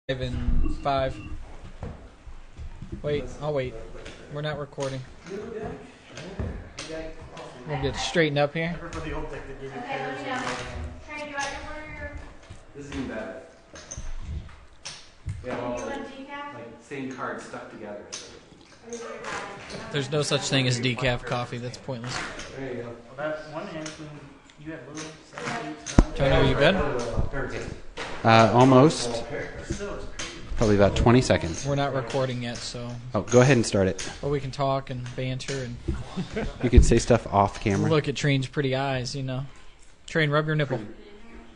In 5. Wait, I'll wait. We're not recording. We'll get straightened up here. This is even better. We have all same cards stuck together. There's no such thing as decaf coffee. That's pointless. There you go. Well, that one hand you had little 7, 8, Tony, are you good? Almost. Probably about 20 seconds. We're not recording yet, so. Oh, go ahead and start it. But we can talk and banter and You can say stuff off camera. look at Train's pretty eyes, you know. Train, rub your nipple.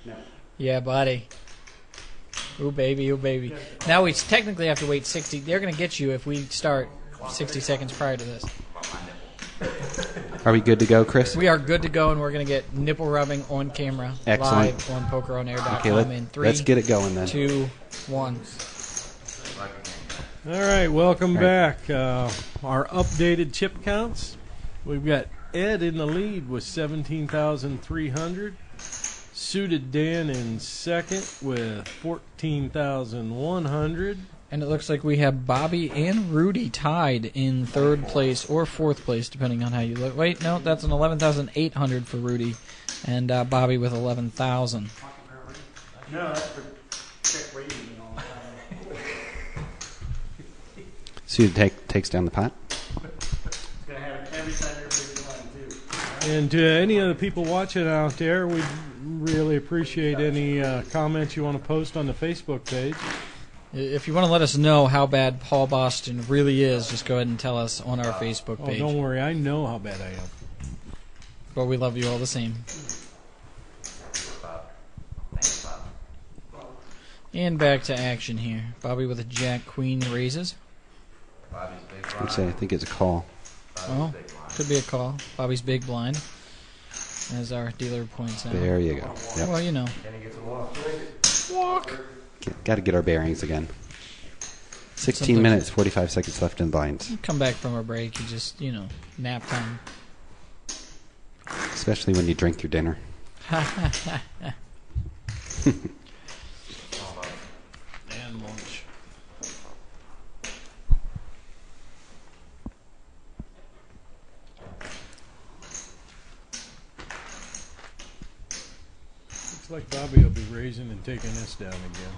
No. Yeah, buddy. Ooh, baby, ooh, baby. Now we technically have to wait 60. They're going to get you if we start 60 seconds prior to this. Are we good to go, Chris? We are good to go, and we're going to get nipple rubbing on camera. Excellent. Live on PokerOnAir.com Okay, in 3, let's get it going then. 2, 1. All right, welcome back. Our updated chip counts. We've got Ed in the lead with 17,300. Suited Dan in second with 14,100. And it looks like we have Bobby and Rudy tied in third place or fourth place, depending on how you look. Wait, no, that's an 11,800 for Rudy, and Bobby with 11,000. No, that's for check rating and all that. Sue takes down the pot. It's going to have it every time everybody's line, too. And to any of the people watching out there, we'd really appreciate any comments you want to post on the Facebook page. If you want to let us know how bad Paul Boston really is, just go ahead and tell us on our Facebook Oh, page. don't worry, I know how bad I am. But we love you all the same. And back to action here. Bobby with a Jack Queen raises. Actually, I think it's a call. Oh, could be a call. Bobby's big blind, as our dealer points out. There you go. Yep. Well, you know. Walk. Got to get our bearings again. 16 minutes, 45 seconds left in blinds. You come back from a break, you just, nap time. Especially when you drink your dinner. And lunch. Looks like Bobby will be raising and taking this down again.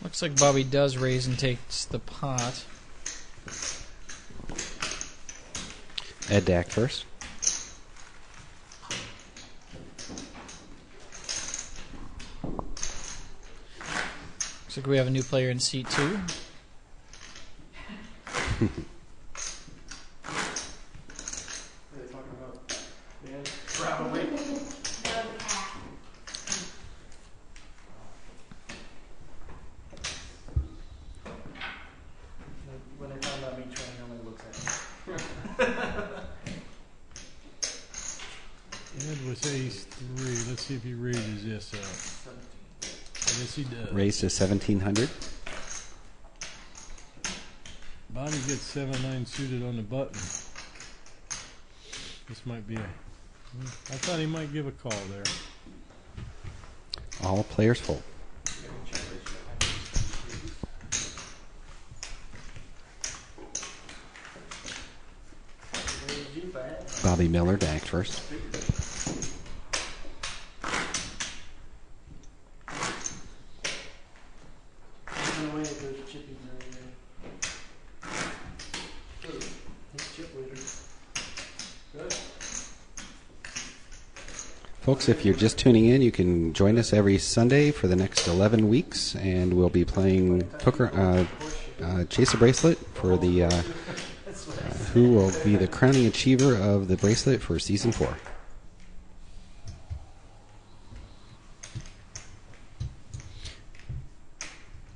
Looks like Bobby does raise and takes the pot. Ed Dak first. Looks like we have a new player in seat 2. Probably. When they found out me trying, only looks at me. Ed was ace 3. Let's see if he raises this up. Yes, he does. Raised to 1,700. Bobby gets 7-9 suited on the button. This might be a... I thought he might give a call there. All players full. Bobby Miller to act first. No way it goes chipping right there. He's chip leader. Good. Folks, if you're just tuning in, you can join us every Sunday for the next 11 weeks, and we'll be playing poker, Chase a Bracelet for the who will be the crowning achiever of the bracelet for Season 4.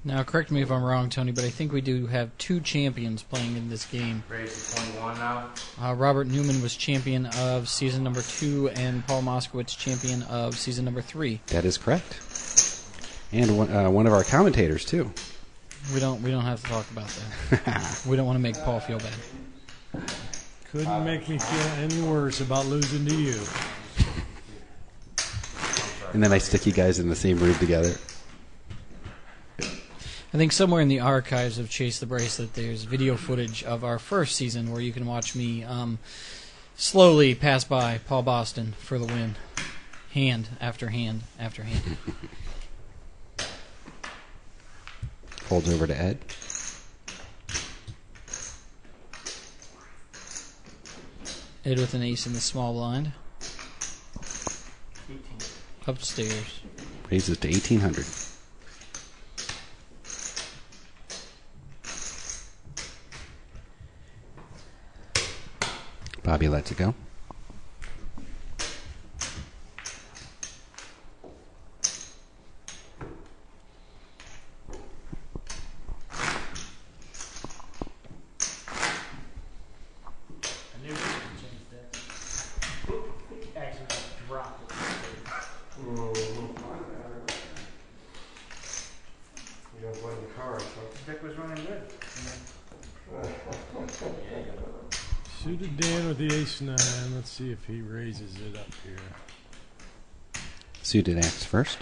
Now, correct me if I'm wrong, Tony, but I think we do have 2 champions playing in this game. Raised to 21 now. Robert Newman was champion of season number 2, and Paul Moskowitz champion of season number 3. That is correct. And one of our commentators, too. We don't have to talk about that. We don't want to make Paul feel bad. Couldn't make me feel any worse about losing to you. And then I stick you guys in the same room together. I think somewhere in the archives of Chase the Bracelet, there's video footage of our first season where you can watch me slowly pass by Paul Boston for the win, hand after hand after hand. Folds over to Ed. Ed with an ace in the small blind. Upstairs. Raises to 1,800. Bobby lets it go. I knew we could change that. Actually, dropped it. You don't blame the car, so. Dick was running good. Suited Dan with the ace-9. Let's see if he raises it up here. Suited acts first.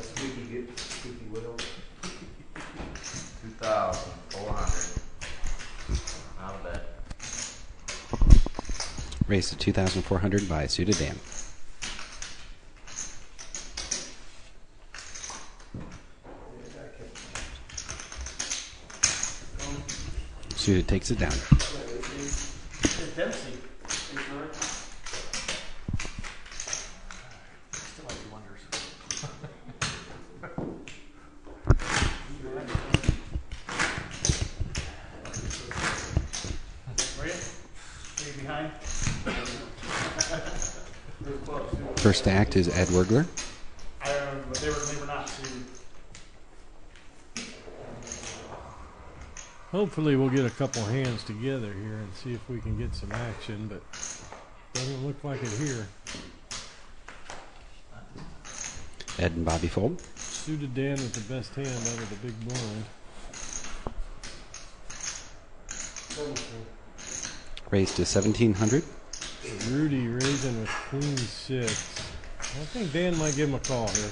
Squeaky wheel. 2,400. Not bad. Raised to 2,400 by Suited Dan. Suited takes it down. It's Dempsey. Still like wonders. Were you? Were you behind? First to act is Ed Wurgler. I remember, but they were not suited. Hopefully we'll get a couple hands together here and see if we can get some action, but doesn't look like it here. Ed and Bobby fold. Suited Dan with the best hand out of the big blind. Raised to 1,700. Rudy raising with queen 6. I think Dan might give him a call here.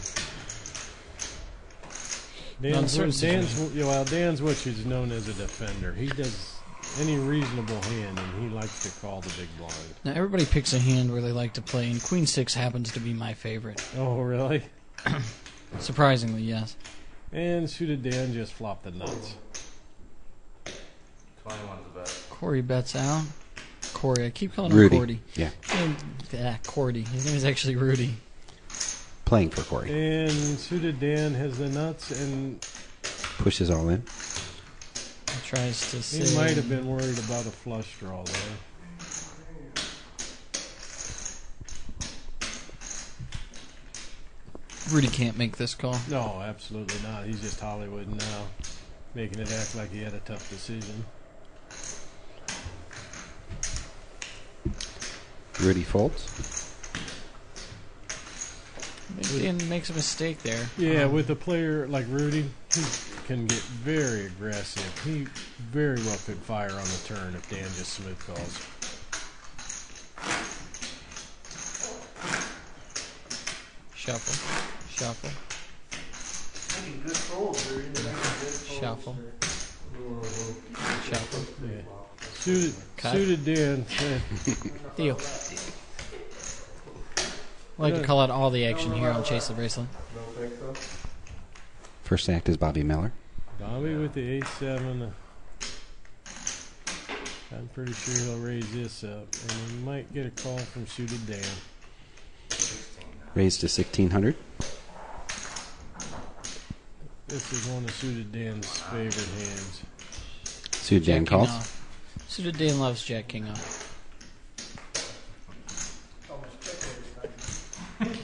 Dan's what is known as a defender. He does any reasonable hand, and he likes to call the big blind. Now, everybody picks a hand where they like to play, and Queen 6 happens to be my favorite. Oh, really? Surprisingly, yes. And Suited Dan just flopped the nuts. 21's the best. Corey bets out. Corey, I keep calling Rudy. him Cordy. Yeah. Cordy. His name is actually Rudy. Playing for Corey. And Suited Dan has the nuts, and Pushes all in. He tries to say... he might have been worried about a flush draw there. Rudy can't make this call. No, absolutely not. He's just Hollywood now, making it act like he had a tough decision. Rudy folds. Dan makes a mistake there. Yeah, with a player like Rudy, he can get very aggressive. He very well could fire on the turn if Dan just smooth calls. Shuffle. Shuffle. Making good folds, Rudy. They're making good folds. Shuffle. Shuffle. Yeah. Cut. Suited Dan. Deal. I like to call out all the action here on Chase the Bracelet. Don't think so? First to act is Bobby Miller. Bobby with the ace-7. I'm pretty sure he'll raise this up, and he might get a call from Suited Dan. Raised to 1,600. This is one of Suited Dan's favorite hands. Suited Dan Jack King calls. off. Suited Dan loves Jack King off. Almost check this time.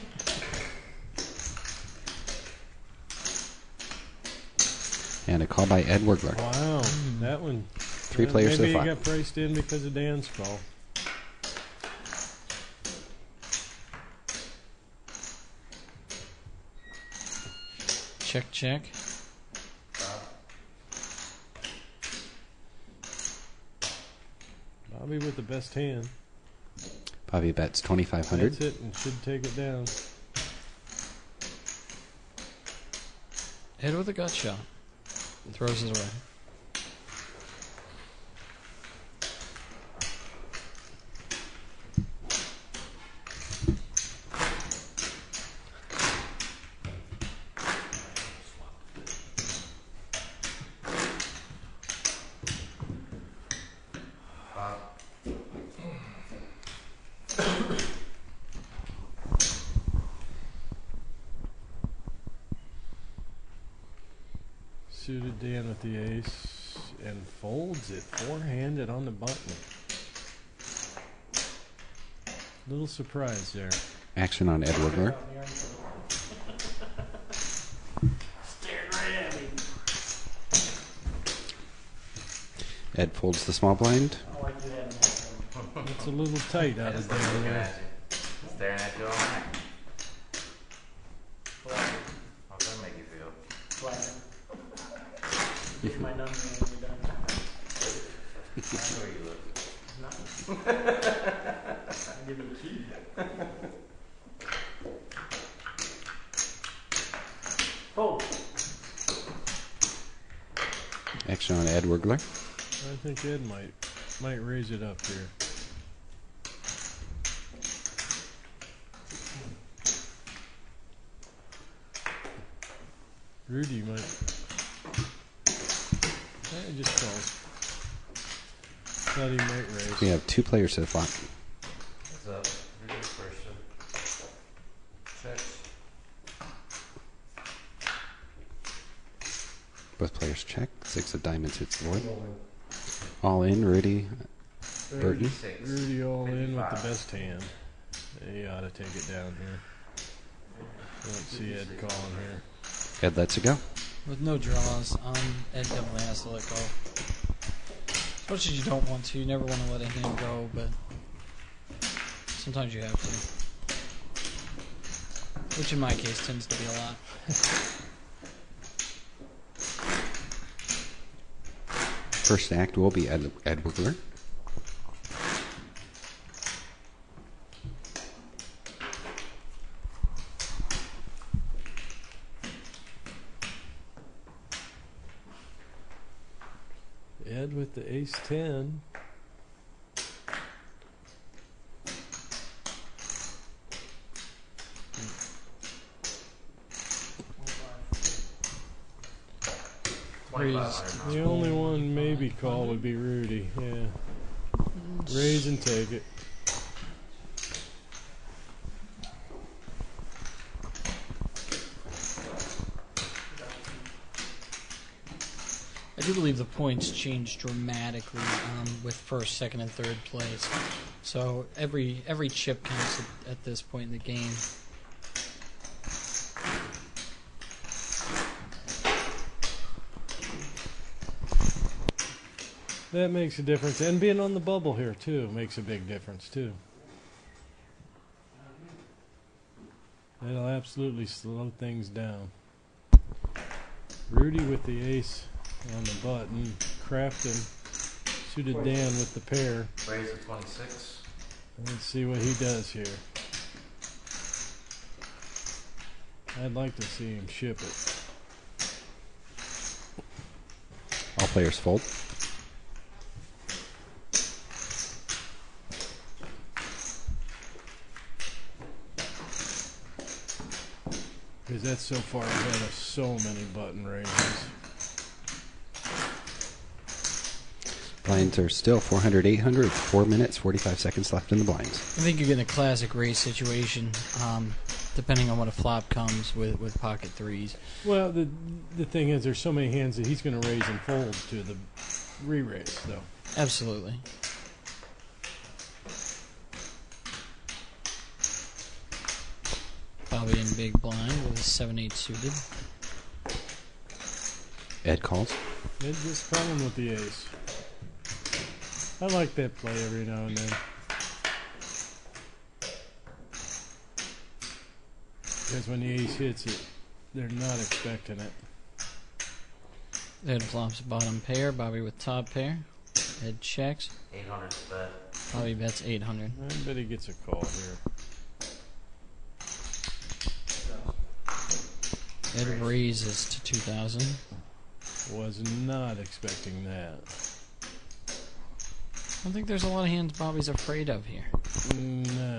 And a call by Ed Wurgler. Wow, that one. Three players so maybe far. he got priced in because of Dan's call. Check, check. Bobby with the best hand. Bobby bets 2,500. That's it, and should take it down. Ed with a gut shot. Throws it away. Suited Dan with the ace and folds it four-handed on the button. Little surprise there. Action on Ed Wigler. Staring right at me. Ed folds the small blind. I like you having that one. It's a little tight out of Dan there. Staring at you all night. Flatter. How's that make you feel? Flatter. Give you my number when you're done. I know where you live. Nothing. I'll give you a key. Oh, Action on Ed Wigler. I think Ed might raise it up here. Rudy might. Just calls. Thought he might raise. We have 2 players to the flop. What's up? You're good first. Check. Both players check. 6 of diamonds hits the board. All in, Rudy. Burton. 36. Rudy all in with 55. the best hand. He ought to take it down here. Don't see Ed calling here. Ed lets it go. With no draws, Ed definitely has to let go. As much as you don't want to, you never want to let a hand go, but sometimes you have to. Which in my case tends to be a lot. First act will be Ed Wigler. Ed with the ace-10. The only one maybe call would be Rudy. Yeah. Raise and take it. I do believe the points change dramatically with first, second, and third place. So every chip counts at this point in the game. That makes a difference. And being on the bubble here, too, makes a big difference, too. That'll absolutely slow things down. Rudy with the ace on the button. Crafton. Suited Dan with the pair. Raise at 26. Let's see what he does here. I'd like to see him ship it. All players fold. Because that's so far ahead of so many button raises. Blinds are still 400, 800. 4 minutes, 45 seconds left in the blinds. I think you're getting a classic raise situation, depending on what a flop comes with pocket threes. Well, the thing is, there's so many hands that he's going to raise and fold to the re-raise, though. Absolutely. Bobby in big blind with a 7-8 suited. Ed calls. Ed just calling with the ace. I like that play every now and then. Because when the ace hits it, they're not expecting it. Ed flops bottom pair, Bobby with top pair. Ed checks. 800 is bet. Bobby bets 800. I bet he gets a call here. Ed raises to 2,000. Was not expecting that. I don't think there's a lot of hands Bobby's afraid of here. No.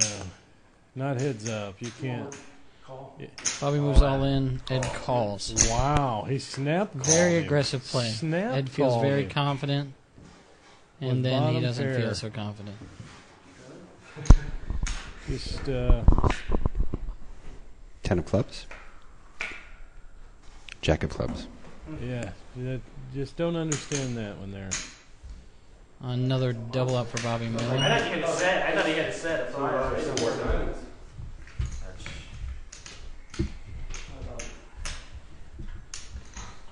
Not heads up. You can't. Bobby moves all in. Ed calls. Wow, he snap called Very him. aggressive play. Snap Ed feels called very him. confident, With and then he bottom doesn't pair. feel so confident. Just 10 of clubs. Jack of clubs. yeah, just don't understand that one there. Another double up for Bobby I Miller. thought he had set. I thought he had set. That's why I was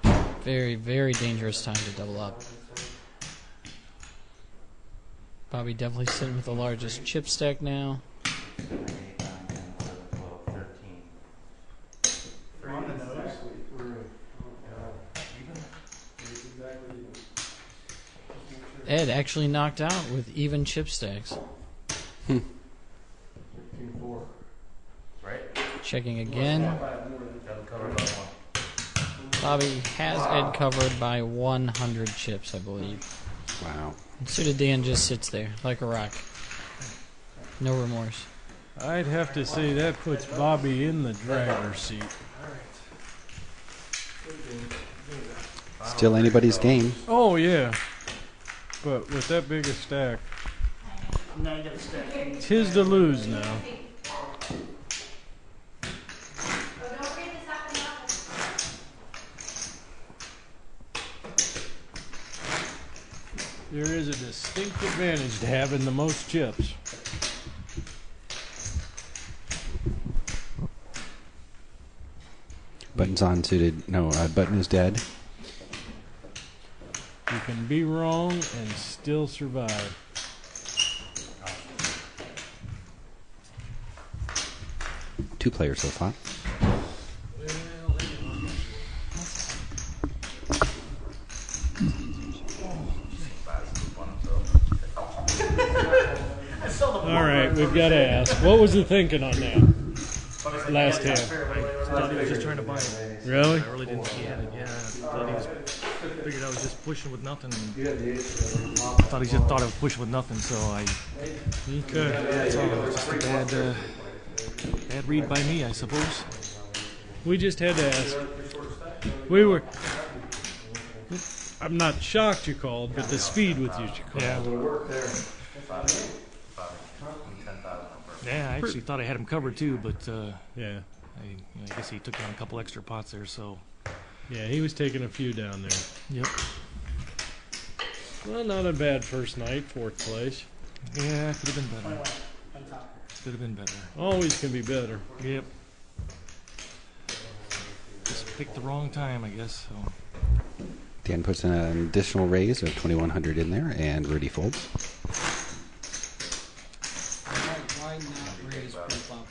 That's Very, very dangerous time to double up. Bobby definitely sitting with the largest chip stack now. 8, 9, 10, 11, 12, 13. on the nose. Ed actually knocked out with even chip stacks. 13-4. Right? Checking again. Got him covered by 1. Bobby has Ed covered by 100 chips, I believe. Wow. And Suited Dan just sits there like a rock. No remorse. I'd have to say that puts Bobby in the driver's seat. Still anybody's game. Oh yeah, but with that big a stack, Now you got to stack. it's his to lose now. There is a distinct advantage to having the most chips. Button's on suited. No, button is dead. You can be wrong and still survive. Two players so far. All right, we've got to ask. What was the thinking on that last hand? I thought he was just trying to buy it. Really? I really didn't think he had it. Yeah, I thought he was, figured I was just pushing with nothing. You had the 8. I thought he just thought I was pushing with nothing, so Okay. that's all. It was just a bad read by me, I suppose. We just had to ask. We were. I'm not shocked you called, but the speed with you called. Yeah, Work there. 10,000 over. yeah. I actually thought I had him covered too, but Yeah. I guess he took down a couple extra pots there. So Yeah, he was taking a few down there. yep. Well, not a bad first night, fourth place. Yeah, could have been better. 21 on top. Could have been better. Always can be better. Yep. Just picked the wrong time, I guess. So Dan puts an additional raise of 2,100 in there, and Rudy folds. Why not raise pre-flop?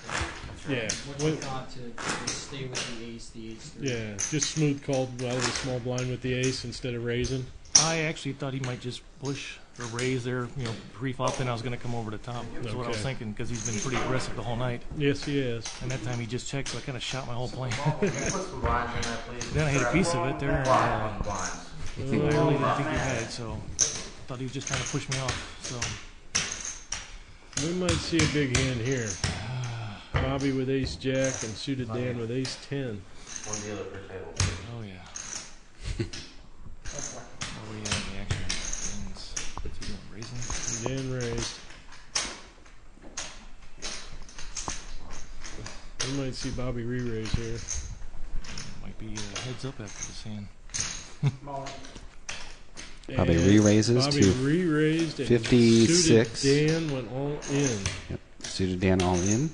Yeah. What's the thought to stay with the ace? Yeah, just smooth called out of the small blind with the ace instead of raising. I actually thought he might just push or raise there, pre-flop, and I was going to come over the top. That's what I was Okay. thinking, because he's been pretty aggressive the whole night. Yes, he is. And that time he just checked, so I kind of shot my whole plan. Can you put some blinds in there, please? Then I hit a piece of it there, and Blinds. I really didn't think he had it, so thought he was just trying to push me off. So We might see a big hand here. Bobby with ace jack and suited Dan with ace 10. One the other per table. oh yeah. Oh yeah, the action. Raising. Dan raised. We might see Bobby re-raise here. Might be heads up after this hand. Small. Bobby And re-raises Bobby to re-raised and 56. suited Dan went all in. Yep. Suited Dan all in.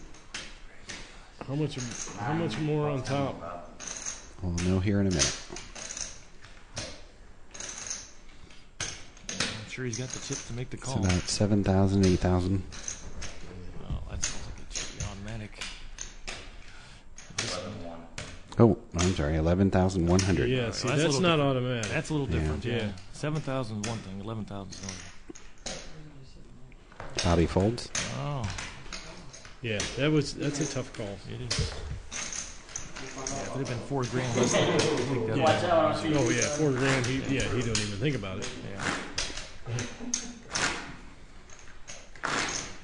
How much more on top? We'll know here in a minute. I'm sure he's got the chip to make the It's call. about 7,000, 8,000. Oh, that sounds like it should be automatic. 11-1. Oh, I'm sorry, 11,100. Yeah, see, That's a that's little not different. automatic. That's a little Yeah. different. Yeah, Yeah. 7,000 is one thing. 11,000 is another. Bobby folds. Oh, Yeah, that's a tough call. it is. Yeah, if it had been $4,000 less, I think that Watch out on you. Oh yeah, $4,000. He don't even think about it. Yeah.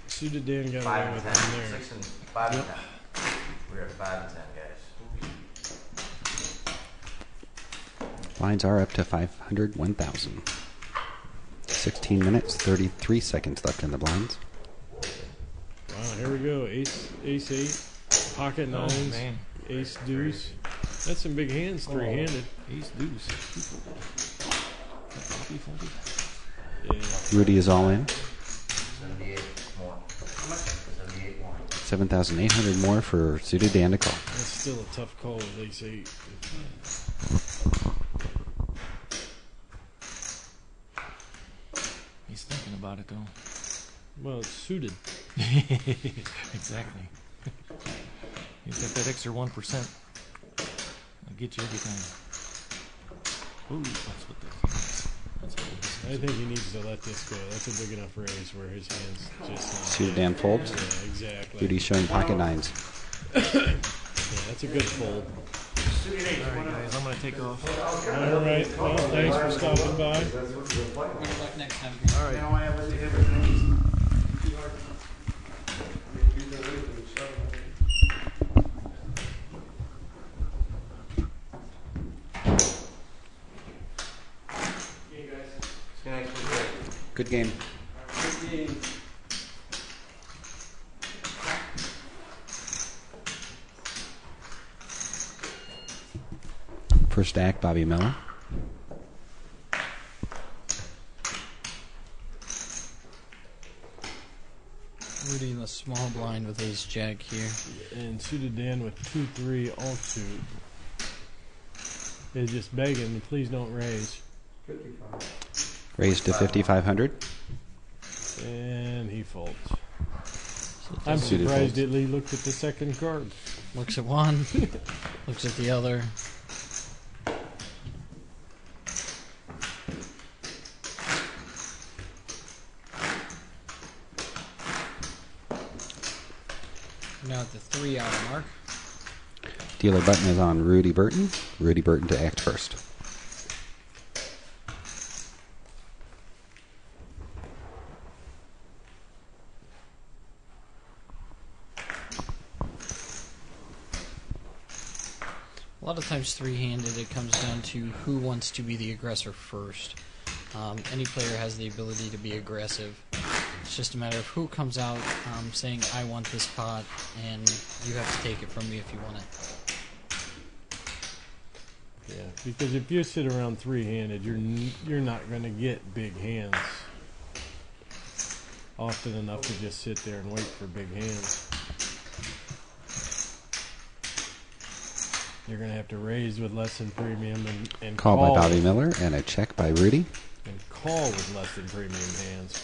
Suited Dan got away 5 and with 10. one there. 6 and 5 and 10. We're at 5 and 10, guys. Lines are up to 500, 1,000. 16 minutes, 33 seconds left in the blinds. Wow, here we go. Ace 8, pocket Oh, nines, man. ace deuce. That's some big hands, three-handed. Ace deuce. Bobby folded. Yeah. Rudy is all in. 78 more. How much? 78 more. 7,800 more for suited Dan to call. That's still a tough call with ace 8. He's thinking about it, though. Well, it's suited. Exactly. He's got that extra 1%. I'll get you every time. Ooh, that's what that is. That's what this I is. think he needs to let this go. That's a big enough raise where his hands just not. Suited Dan folds. Yeah, exactly. Rudy's showing pocket nines. Yeah, that's a good fold. All right, guys, I'm going to take off. All right. Well, thanks for stopping by. That's what you're playing. Good luck next time. All right. Now I have everything. See you next week, guys. Good game. First stack, Bobby Miller. Rudy in the small blind with ace jack here. And suited Dan with 2-3 offsuit. Is just begging, please don't raise. 55. Raised to 5,500. And he folds. So I'm Suited surprised folds. he looked at the second card. looks at one, looks at the other. Now at the 3 hour mark. Dealer button is on Rudy Burton. Rudy Burton to act first. A lot of times three-handed, it comes down to who wants to be the aggressor first. Any player has the ability to be aggressive. It's just a matter of who comes out saying, I want this pot, and you have to take it from me if you want it. Yeah, because if you sit around three-handed, you're not going to get big hands often enough to just sit there and wait for big hands. You're going to have to raise with less than premium and Call by Bobby Miller and a check by Rudy. and call with less than premium hands.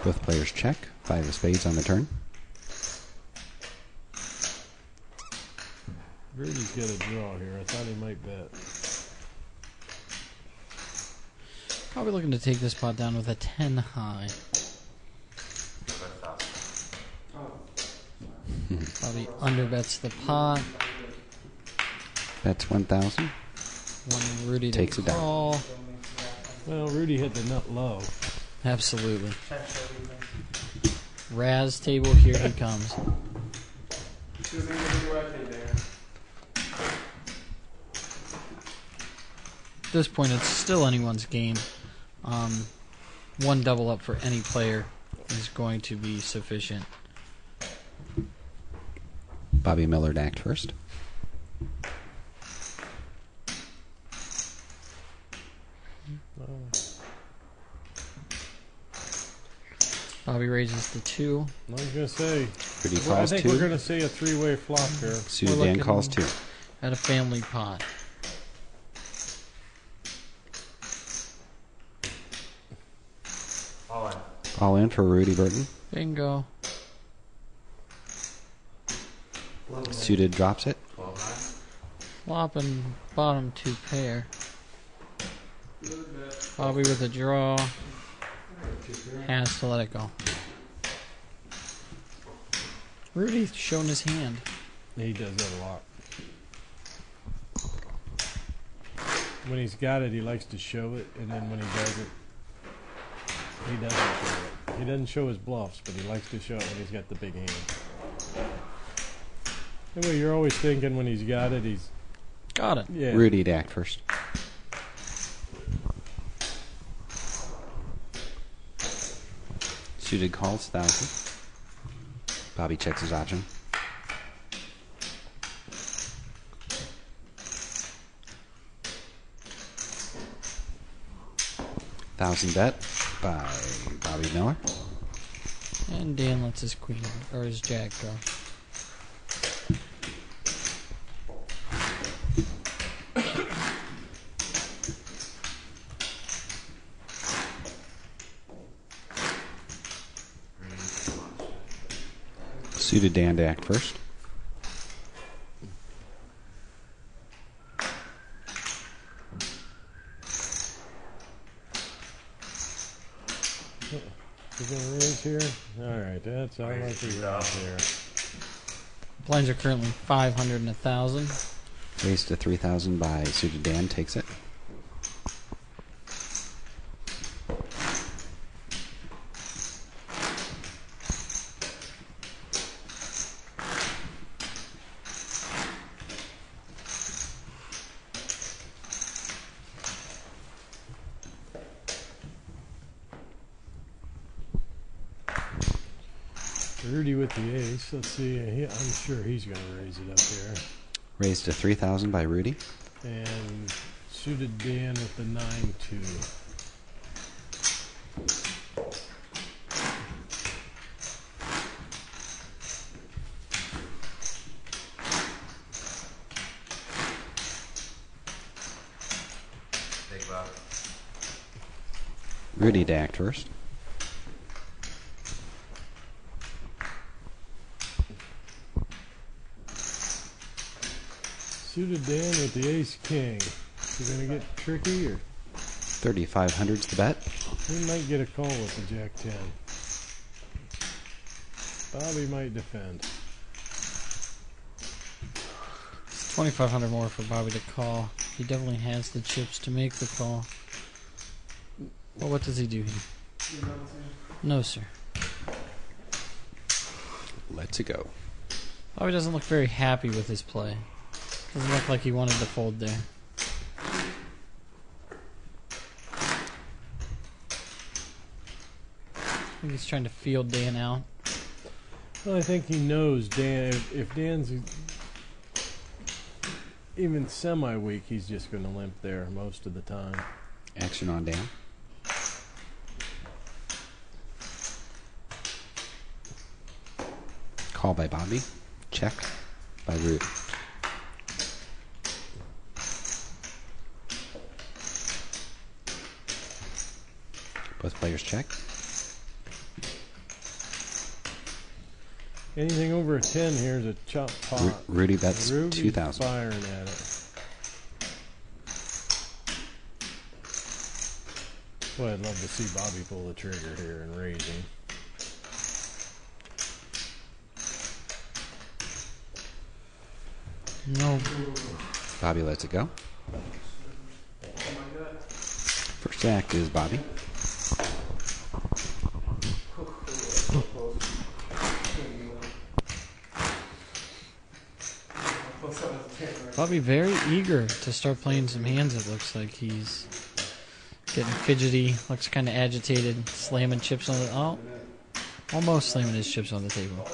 Both players check. 5 of spades on the turn. Rudy's got a draw here. I thought he might bet. Probably looking to take this pot down with a 10 high. Probably underbets the pot. That's 1,000. Wanting Rudy to Takes it down. call. Well, Rudy hit the nut low. Absolutely. Raz table, here he comes. At this point, it's still anyone's game. One double up for any player is going to be sufficient. Bobby Miller to act first. Bobby raises the 2. I was going to say, Rudy I calls think we're 2. going to see a three-way flop here. Suited we're Dan looking- calls 2. At a family pot. All in. All in for Rudy Burton. Bingo. Suited drops it. 12-9. Flop and bottom 2 pair. Bobby with a draw has to let it go. Rudy's showing his hand. He does that a lot. When he's got it, he likes to show it, and then when he does it, he doesn't show it. He doesn't show his bluffs, but he likes to show it when he's got the big hand. Anyway, you're always thinking when he's got it, he's... Got it. Yeah. Rudy to act first. Suited calls 1,000. Bobby checks his option. $1,000 bet by Bobby Miller. And Dan lets his queen or his jack go. Suited Dan to act first. You're going to raise here? Alright, that's all I like to raise here. Blinds are currently 500 and 1,000. Raised to 3,000 by Suited Dan, takes it. Rudy with the ace. Let's see. I'm sure he's going to raise it up here. Raised to 3,000 by Rudy. And Suited Dan with the 9-2. Big Bob. Rudy to act first. Suited Dan with the ace king. Is he going to get tricky, or 3,500's the bet. he might get a call with the jack 10? Bobby might defend. 2,500 more for Bobby to call. He definitely has the chips to make the call. Well, what does he do here? No, sir. Let's it go. Bobby doesn't look very happy with his play. Doesn't look like he wanted to fold there. I think he's trying to feel Dan out. Well, I think he knows Dan. If Dan's even semi-weak, he's just going to limp there most of the time. Action on Dan. Call by Bobby. Check by Rudy. Both players check. Anything over a 10 here is a chop pot. Rudy bets Rudy's 2,000. firing at it. Boy, I'd love to see Bobby pull the trigger here and raising. No. Bobby lets it go. First act is Bobby. Bobby very eager to start playing some hands. It looks like he's getting fidgety. Looks kind of agitated. Slamming chips on the almost slamming his chips on the table.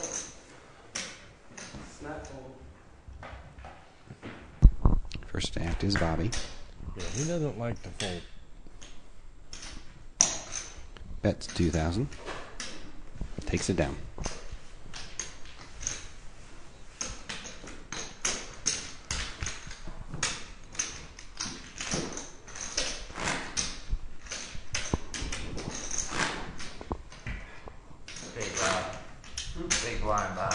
First act is Bobby. Yeah, he doesn't like to fold. Bets 2,000. Takes it down. Big Bob. Big blind Bob.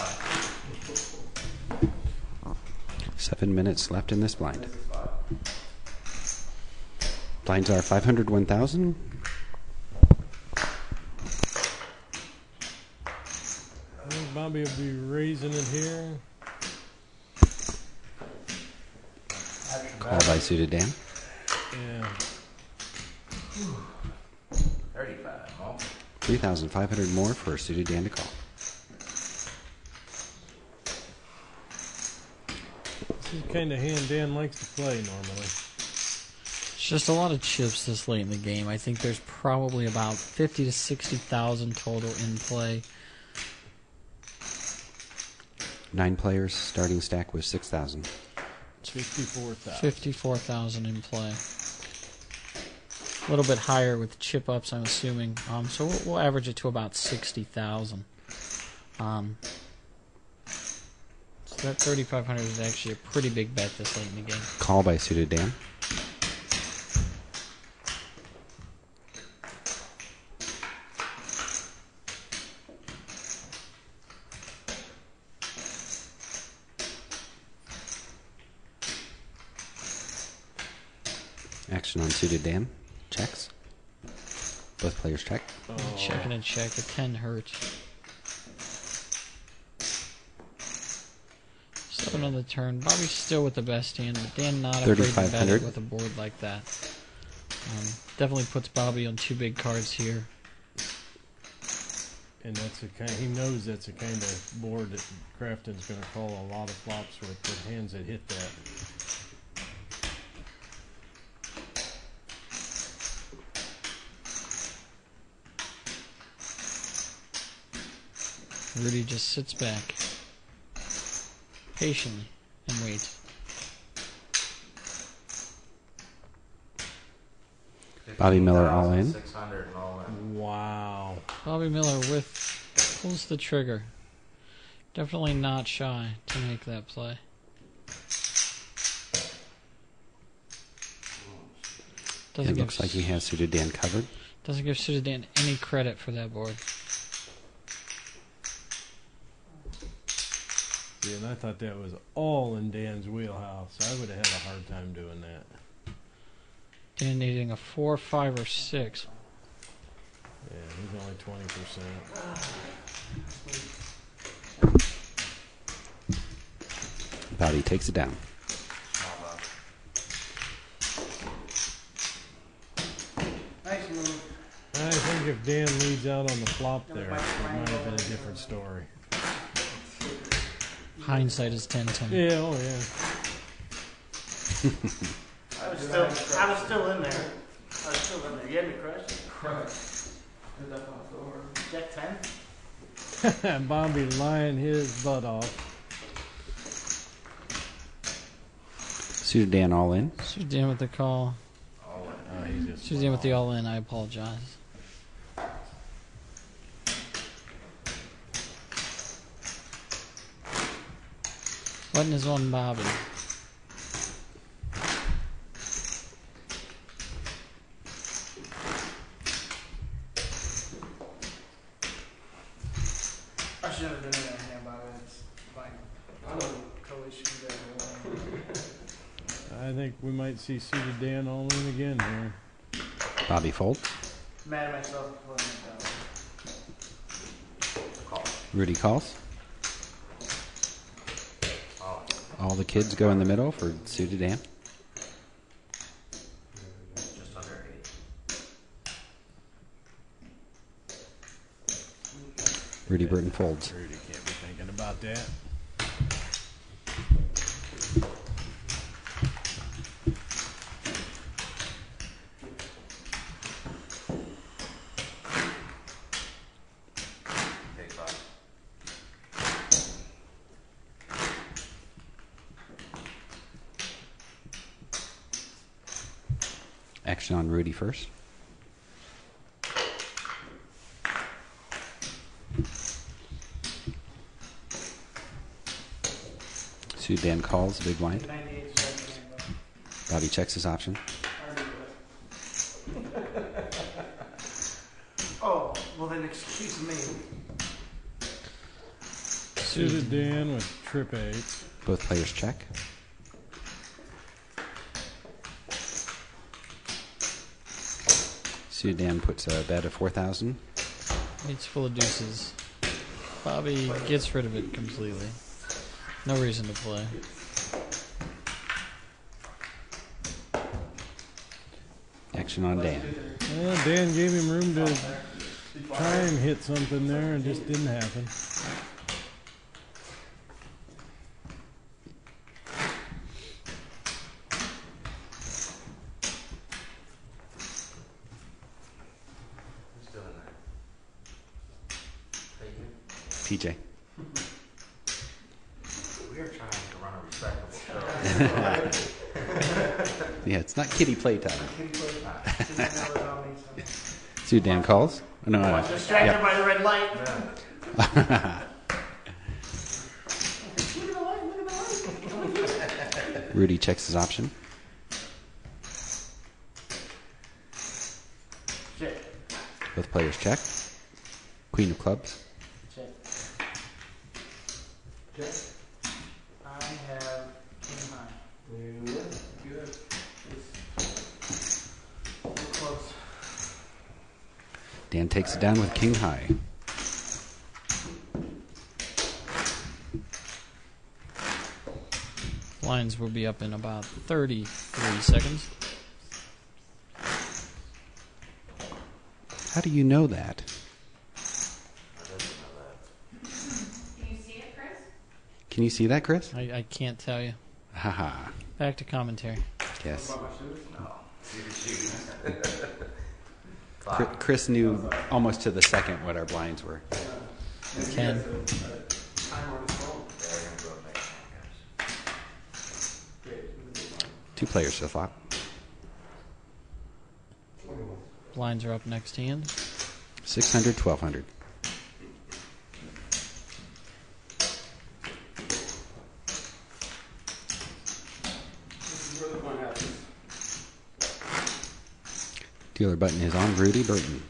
7 minutes left in this blind. Blinds are 500, 1,000. I think Bobby will be raising it here. Call by suited Dan. Yeah. 35 more. 3,500 more for suited Dan to call. This is the kind of hand Dan likes to play normally. It's just a lot of chips this late in the game. I think there's probably about 50 to 60,000 total in play. 9 players, starting stack with 6,000. It's 54,000. 54,000 in play. A little bit higher with chip ups, I'm assuming. So we'll average it to about 60,000. So that 3,500 is actually a pretty big bet this late in the game. Call by suited Dan. Action on suited Dan. Checks. Both players check. Checking and check. A 10 hurts. 7 on the turn. Bobby's still with the best hand, but Dan not afraid to bet 3,500. it with a board like that. Definitely puts Bobby on 2 big cards here. And that's a kind. He knows that's a kind of board that Crafton's going to call a lot of flops with hands that hit that. Rudy just sits back patiently and waits. Bobby Miller all in. 600 and all in. Wow. Bobby Miller pulls the trigger. Definitely not shy to make that play. It looks like he has suited Dan covered. Doesn't give Suited Dan any credit for that board. Yeah, and I thought that was all in Dan's wheelhouse. I would have had a hard time doing that. Dan needing a 4, 5, or 6. Yeah, he's only 20%. Bobby takes it down. Nice move. I think if Dan leads out on the flop there, it might have been a different story. Hindsight is 10/10. Yeah, oh yeah. I was still in there. You had me crushed. Jack 10? Bobby lying his butt off. Suited Dan all in. Suited Dan with the call. He's just Suited Dan with the all-in. I apologize. Button is on Bobby. I should have been in that hand by it. It's fine. Totally should be I think we might see Suited Dan all in again here. Bobby folds. mad at myself for putting it down. Rudy calls. All the kids go in the middle for suited Dan. Just under 8. Rudy Burton folds. Rudy can't be thinking about that. Take 5. Action on Rudy first. Suited Dan calls, big blind. 98 seconds. Bobby checks his option. Oh, well then excuse me. Suited Dan with trip 8. Both players check. Suited Dan puts a bet of 4,000. It's full of deuces. Bobby gets rid of it completely. No reason to play. Action on Dan. Well, Dan gave him room to try and hit something there, and just didn't happen. Who's doing that? PJ. We are trying to run a respectable show. Yeah, it's not kitty playtime. Suited Dan calls. No, Distracted yep. by the red light. Rudy checks his option. Check. Both players check. Queen of clubs. Check. I have king high. Good. Close. Dan takes it down with king high. Lines will be up in about 33 seconds. How do you know that? Can you see it, Chris? Can you see that, Chris? I can't tell you. Haha. Back to commentary. Yes. Clock. Chris knew almost to the second what our blinds were. 10. They're gonna go back, guys. Two players to the flop. Blinds are up next hand. 600, 1,200. Dealer button is on Rudy Burton.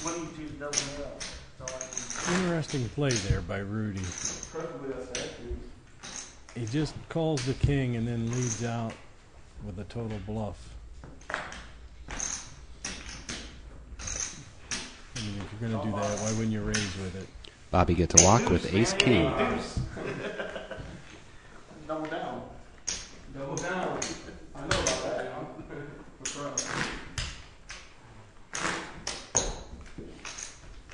What do you do? Double it up. That's all I need. Interesting play there by Rudy. Preferably that's accurate. He just calls the king and then leads out with a total bluff. I mean, if you're going to do that, why wouldn't you raise with it? Bobby gets a walk with ace king. Double down. Double down. I know about that, you know. What's wrong?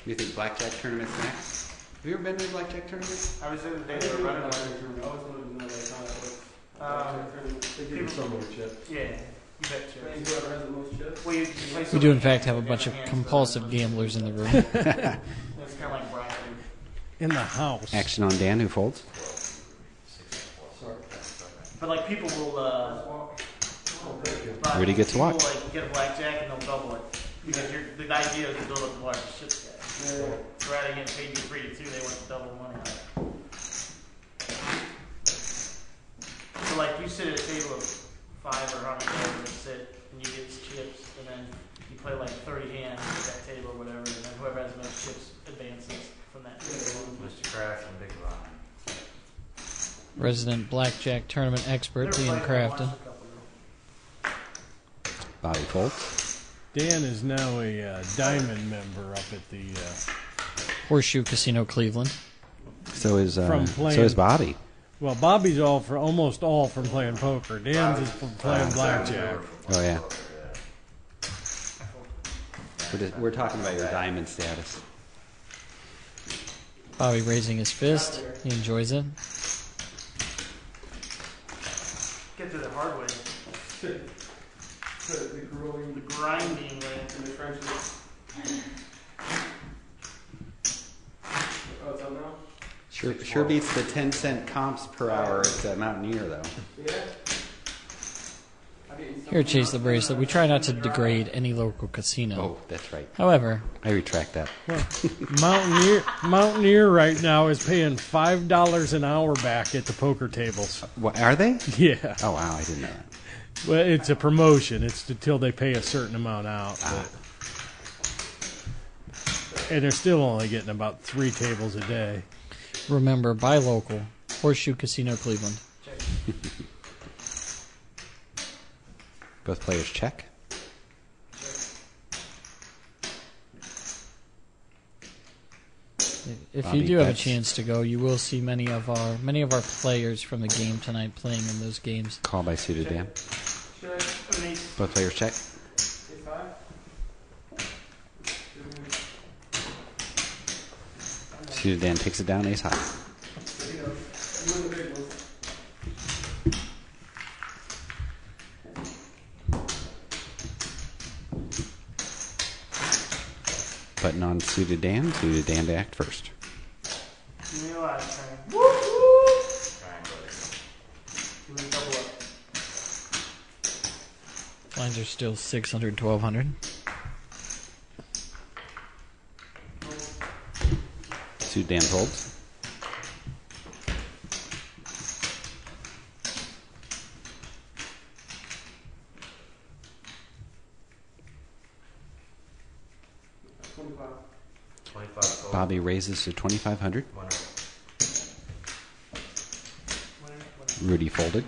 Do you think blackjack tournament's next? Have you ever been to a blackjack tournament? I was in the I day they were running always one. wanted to know like how that works. They give you some more chips. Yeah, you bet And you. whoever has the most chips. Well, you play We so do, in many fact, hands have a with bunch of different hands, compulsive so gamblers in the room. It's kind of like broccoli. In the house. Action on Dan, who folds. Sorry. But like people will, Oh, thank you. buy- Rudy gets a people watch. will, like get a blackjack and they'll double it because the idea is to build up the largest chip stack. Yeah. So rather than getting paid you 3 to 2, they want to double the money on it. So like you sit at a table of 5 or 100 players and sit and you get chips and then you play like 30 hands at that table or whatever and then whoever has the most chips advances from that table. Mr. Kraft and Big Ron. Resident blackjack tournament expert, Never Ian played, I Crafton. watched a couple of them. Bobby folds. Dan is now a diamond member up at the. Horseshoe Casino Cleveland. So is From so playing- is Bobby. Well, Bobby's almost all from playing poker. Dan's is from playing blackjack. Oh yeah. We're talking about your diamond status. Bobby raising his fist. He enjoys it. Get to the hard way, The growing the grinding way. in the trenches. Oh, it's up now? Sure beats the 10-cent comps per hour at Mountaineer, though. Yeah. I've eaten Here at Chase the Bracelet, we try not to degrade any local casino. Oh, that's right. However, I retract that. Mountaineer right now is paying $5 an hour back at the poker tables. What, are they? Yeah. Oh wow, I didn't know that. Well, it's a promotion. It's until they pay a certain amount out. And they're still only getting about 3 tables a day. remember, buy local. Horseshoe Casino Cleveland. Both players check. if Bobby you do have a bets. chance to go, you will see many of our players from the game tonight playing in those games. Call by Suited Dan. Ace Both players check. five. Suited Dan takes it down, ace high. You know, you win the big ones. Button on Suited Dan to act first. Give me a last turn. Triangle. Give me a double up. Lines are still 600, 1200. Suited Dan folds. Bobby raises to 2,500. Rudy folded.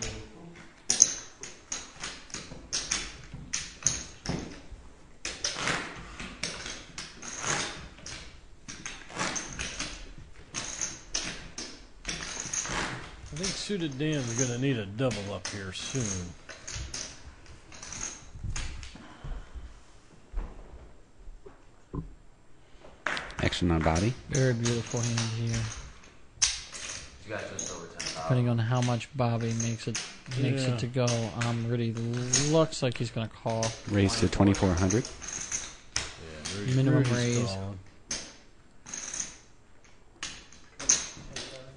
I think Suited Dan's going to need a double up here soon. Action on Bobby. Very beautiful hand here. You got just over 10,000. Depending on how much Bobby makes it Yeah. to go, Rudy looks like he's going to call. Raise to 2,400. Minimum Rudy's raise. calling.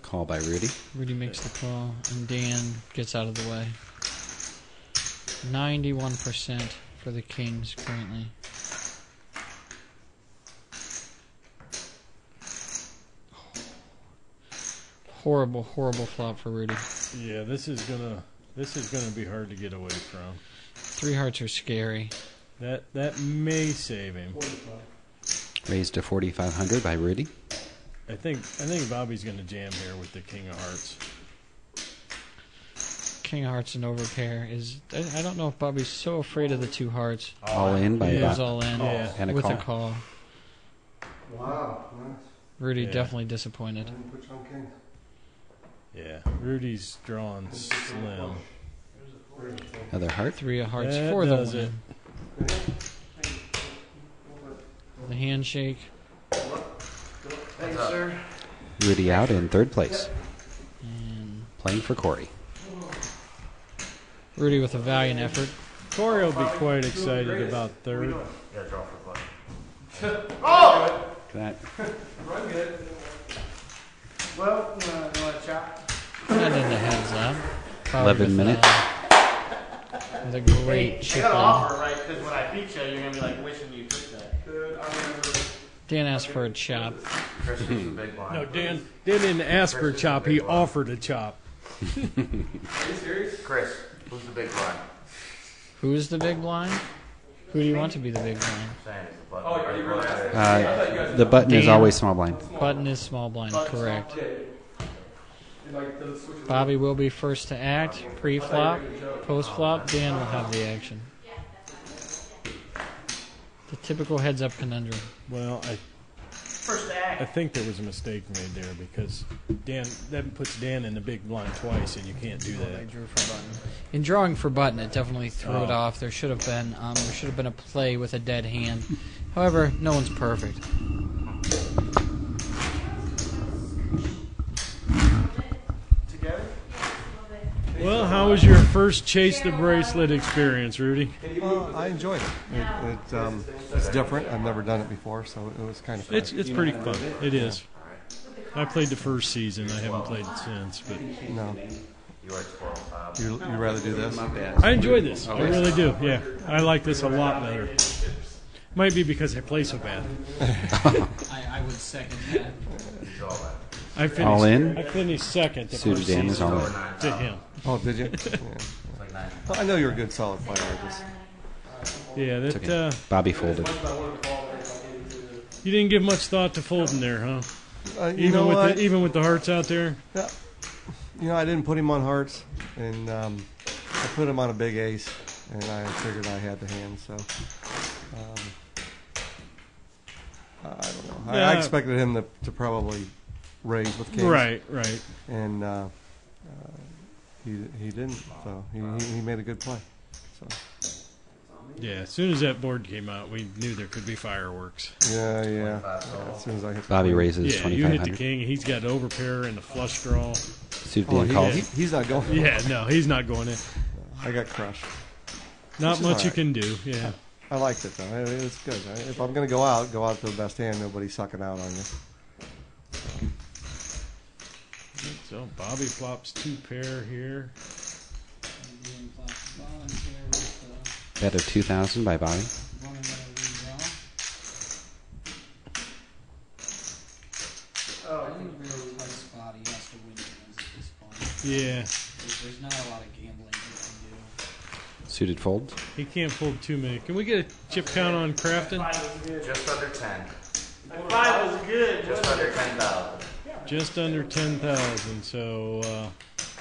Call by Rudy. Rudy makes the call, and Dan gets out of the way. 91% for the Kings currently. Horrible, horrible flop for Rudy. Yeah, this is gonna be hard to get away from. 3 hearts are scary. That may save him. Raised to 4,500 by Rudy. I think Bobby's gonna jam here with the King of Hearts. King of Hearts and overpair is. I don't know if Bobby's so afraid of the 2 hearts. All in by Yeah. Goes Bob. all in Yeah. And a with call. a call. Wow, nice. Rudy Yeah. definitely disappointed. And put you on kings. Yeah, Rudy's drawn slim. Another heart. 3 of hearts That for the does win. The handshake. Thanks, sir. Rudy out in third place. And Playing for Corey. Rudy with a valiant effort. Corey will be quite excited about third. You gotta draw for button. That Run good. Well, you want to chop? And in the heads up. Bobby 11 with, minutes. With a great I chip got an in. offer, right? Because when I beat you, you're going to be like wishing you took that. Dude, I remember. Dan asked for a chop. Chris was the big blind. No, Dan didn't ask for a chop. He offered a chop. Are you serious? Chris, who's the big blind? Who's the big blind? Who do you want to be the big blind? I'm saying it's the button. Oh, are you really asking? the button is Dan. always small blind. Button is small blind, correct. Yeah. And like the switch. Bobby will be first to act. Pre-flop, post-flop, Dan will have the action. The typical heads-up conundrum. Well, First I act. think there was a mistake made there because that puts Dan in the big blind twice, and you can't do I that. drew for button. In drawing for button, it definitely threw it Oh. off. There should have been a play with a dead hand. However, no one's perfect. Together? Well, how was your first Chase the Bracelet experience, Rudy? I enjoyed it. It's different. I've never done it before, so it was kind of fun. It's pretty fun. It is. I played the first season. I haven't played it since, but No, You are 12. you'd rather do this? I enjoy this. I really do. Yeah, I like this a lot better. Might be because I play so bad. I would second that. He's all that. I finished, All in? I finished second the Suited first Dan is season all in. to him. Oh, did you? Yeah. It's like 9. Well, I know you're a good, solid player. I just, Yeah, It's that okay. Bobby folded. you didn't give much thought to folding there, huh? you know what? Even with the hearts out there. You know, I didn't put him on hearts, and I put him on a big ace, and I figured I had the hand. So I don't know. I Yeah. expected him to probably raise with kings. Right. And he didn't, so he made a good play. So Yeah, as soon as that board came out, we knew there could be fireworks. yeah. As soon as I hit Bobby the queen. raises Yeah, you hit the 2,500. king. He's got overpair and the flush draw. Suited Oh, Dan calls. he's not going. Yeah, no, he's not going in. I got crushed. Not Which is much you all right. can do. Yeah. I liked it though. It's good. If I'm going to go out to the best hand. Nobody's sucking out on you. So Bobby flops 2 pair here. Bet of 2,000 by Bobby. Oh, Yeah, There's not a lot of gambling you can do. Suited folds. he can't fold too many. Can we get a chip count on Crafton? 5 was good. Just under 10. 5 was good. Just under 10,000. Just under 10,000. So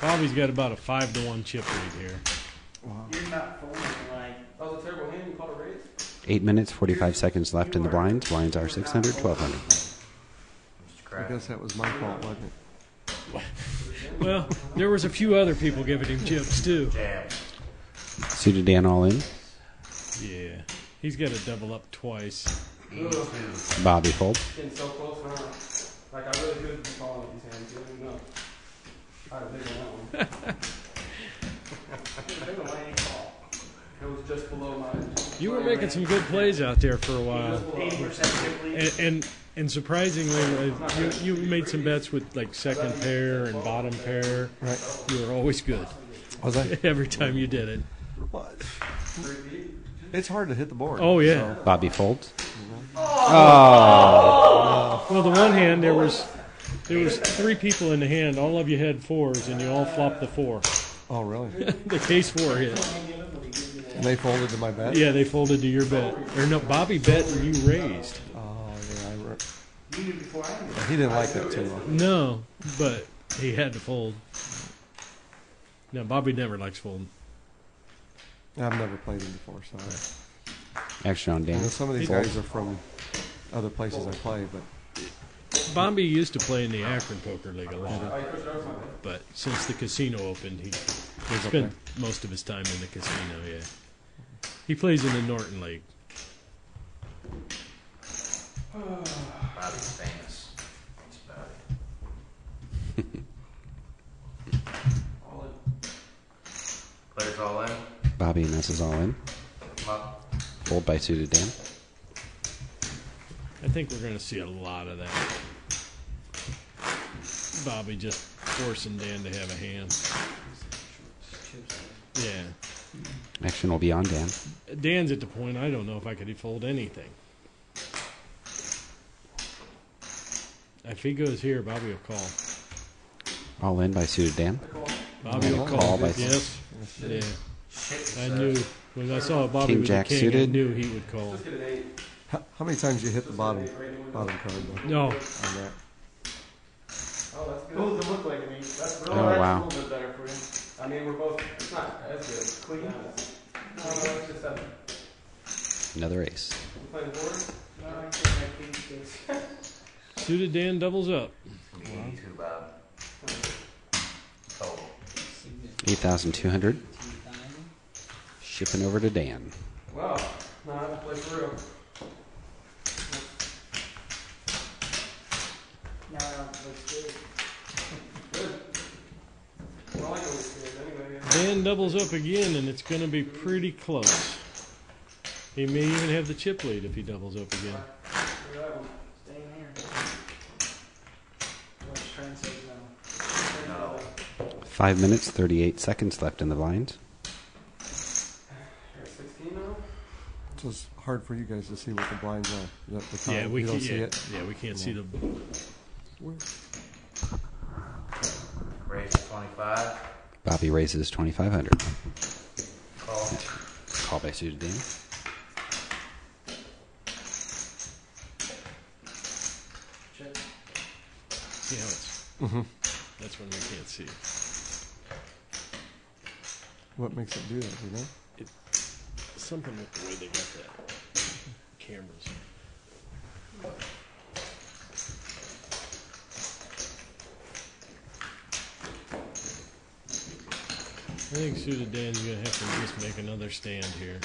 Bobby's got about a 5-to-1 chip lead here. You're not folding like. That was a terrible hand. You called a raise? 8 minutes, 45 seconds left in the blinds. Blinds are 600, 1,200. Mr. I Kraft. guess that was my fault, wasn't it? Well, there was a few other people giving him chips too. Jam. Suited Dan all in. Yeah, he's got to double up twice. 82. Bobby fold. Getting so close, huh? Like, I really could be calling with these hands. You don't even know. I had a big on that one. Big lane call. It was just below my. You were making some good plays out there for a while, 80% chip lead. and surprisingly, you made some bets with like second pair and bottom pair. Right. You were always good Was I? every time you did it. Well, it's hard to hit the board. Oh yeah. Bobby folds. Well, the one hand there was 3 people in the hand. All of you had 4s, and you all flopped the 4. Oh, really? The case 4 hit. And they folded to my bet? Yeah, they folded to your bet. Or no, Bobby bet and you raised. Oh, yeah. You knew before I knew. He didn't like that too well. No, but he had to fold. No, Bobby never likes folding. I've never played him before, so. Action on I know Dan. some of these guys are from other places I play, but Bobby used to play in the Akron Poker League a lot, but since the casino opened, he spent most of his time in the casino. Yeah, he plays in the Norton League. Bobby's famous. It's Bobby. All in. Players all in. Bobby messes all in. Come up. Fold by suited Dan. I think we're going to see a lot of that. Bobby just forcing Dan to have a hand. Yeah. Action will be on Dan. Dan's at the point I don't know if I could fold anything. If he goes here, Bobby will call. All in by suited Dan. Bobby will Call call. by- Yes. Yeah. Shit. I knew when I saw Bobby King with Jack the king, suited. I knew he would call. Just get an 8. how many times you hit the bottom card though, No, on that? Oh, that's good. Both of them look like an 8. That's Oh, really wow. a little bit better for him. I mean, we're both. It's not as good. Clean. No, it's just that. Another ace. We playing board. No, I think my king sticks. suited Dan doubles up. 82, Bob. Total. 8,200. Shipping over to Dan. Wow. No, I have to play for real. No, looks good. Good. Well, I like what it's good anyway. Yeah. Dan doubles up again, and it's going to be pretty close. He may even have the chip lead if he doubles up again. Look at that one. Staying here. Let's try and save now. No. 5 minutes, 38 seconds left in the blinds. You're at 16 now. So it's hard for you guys to see what the blinds are. The top. Yeah, we you don't can't. see Yeah, it. yeah, we can't see the. Raise to 25. Bobby raises 2,500. Call. Call by suited Dan. Check. See how it's. Mm-hmm. That's when we can't see. What makes it do that? You know? Something with the way they got that cameras. think Suited Dan's going to have to just make another stand here.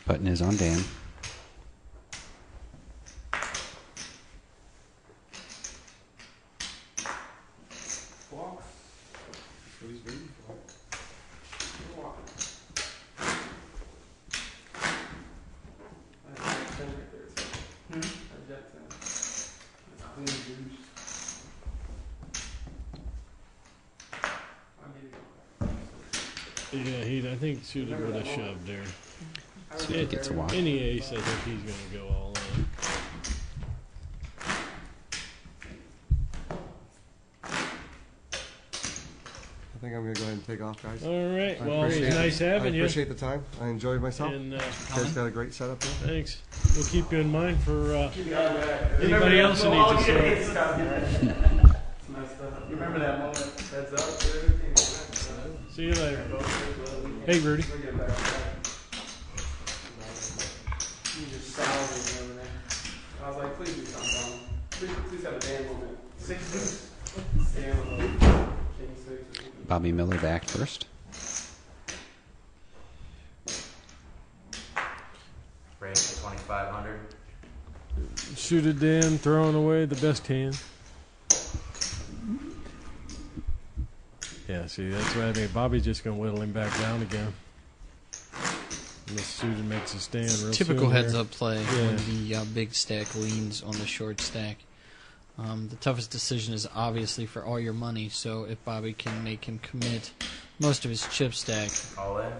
Button is on Dan. Walk. That's what he's waiting for. Walk. That's Jack 10 right there. That's Jack 10. That's clean juice. I'll give you Yeah, I think Suited would have shoved there. Suited gets a walk. Any ace, I think he's going to go all in. I think I'm going to go ahead and take off, guys. All right. I Well, it was appreciate nice having I you. appreciate the time. I enjoyed myself. And You guys got a great setup there. thanks. We'll keep you in mind for Remember anybody else who needs a sword. It's nice stuff. You remember that moment? That's up. See you later. Hey, Rudy. You just salivating over there. I was like, please do something. Please have a Dan moment. 6 moves. Dan with a king 6 or something. Bobby Miller back first. Range 2,500. Suited Dan throwing away the best hand. Yeah, see, that's what I think. Bobby's just going to whittle him back down again. Unless Suited makes a stand real Typical soon heads there. up play Yeah. when the big stack leans on the short stack. The toughest decision is obviously for all your money, so if Bobby can make him commit most of his chip stack, All in.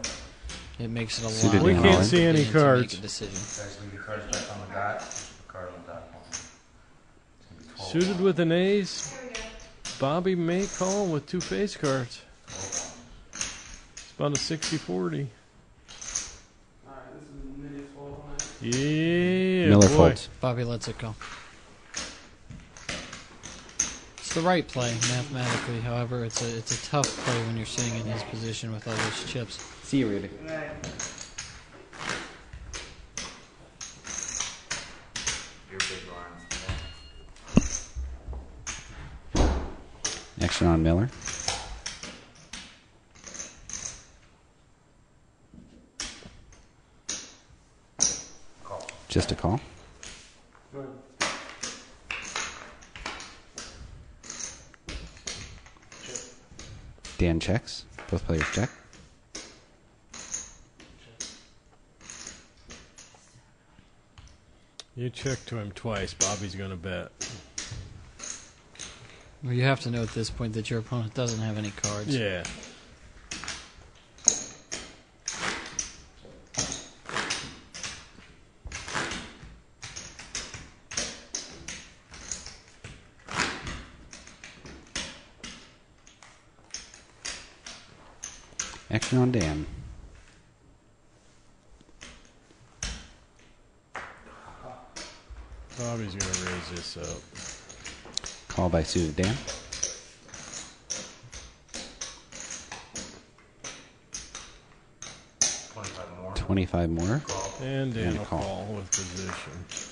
it makes it a Suited lot We more can't for see any Dan to cards. make a decision. Guys, leave your cards back on the dot. Card on the dot. It's gonna be 12. Suited with an ace. Here we go. Bobby may call with 2 face cards. It's about a 60-40. Alright, this is mini 12 on that. Yeah, Miller boy. folds. Bobby lets it go. It's the right play mathematically. However, it's a tough play when you're sitting in his position with all those chips. See you, Rudy. Your big arms. Action on Miller. Call. Just a call. Go ahead. Dan checks. Both players check. You check to him twice. Bobby's going to bet. Well, you have to know at this point that your opponent doesn't have any cards. Yeah. Action on Dan. Bobby's going to raise this up. Call by Suited Dan. $25 more. 25 more. Call. And Dan And a will call. call with position.